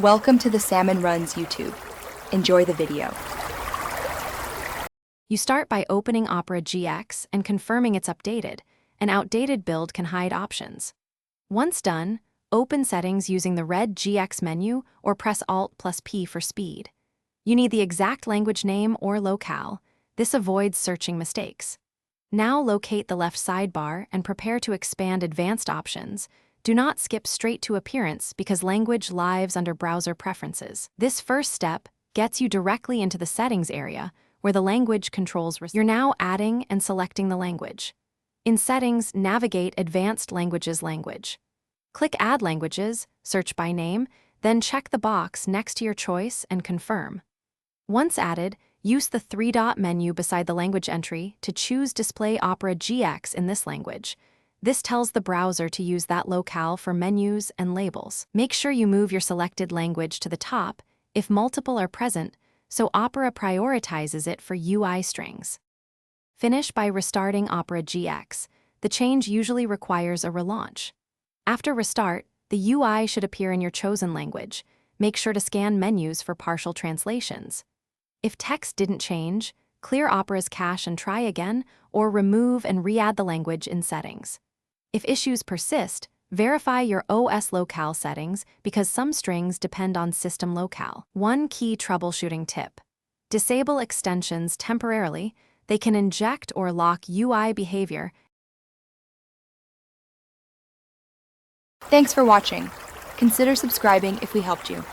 Welcome to the Salmon Runs YouTube. Enjoy the video. You start by opening Opera GX and confirming it's updated. An outdated build can hide options. Once done, open Settings using the red GX menu or press Alt+P for speed. You need the exact language name or locale. This avoids searching mistakes. Now locate the left sidebar and prepare to expand advanced options. Do not skip straight to appearance because language lives under browser preferences. This first step gets you directly into the settings area where the language controls. You're now adding and selecting the language. In Settings, navigate Advanced Languages language. Click Add Languages, search by name, then check the box next to your choice and confirm. Once added, use the three-dot menu beside the language entry to choose Display Opera GX in this language. This tells the browser to use that locale for menus and labels. Make sure you move your selected language to the top if multiple are present, so Opera prioritizes it for UI strings. Finish by restarting Opera GX. The change usually requires a relaunch. After restart, the UI should appear in your chosen language. Make sure to scan menus for partial translations. If text didn't change, clear Opera's cache and try again, or remove and re-add the language in Settings. If issues persist, verify your OS locale settings because some strings depend on system locale. One key troubleshooting tip: disable extensions temporarily. They can inject or lock UI behavior. Thanks for watching. Consider subscribing if we helped you.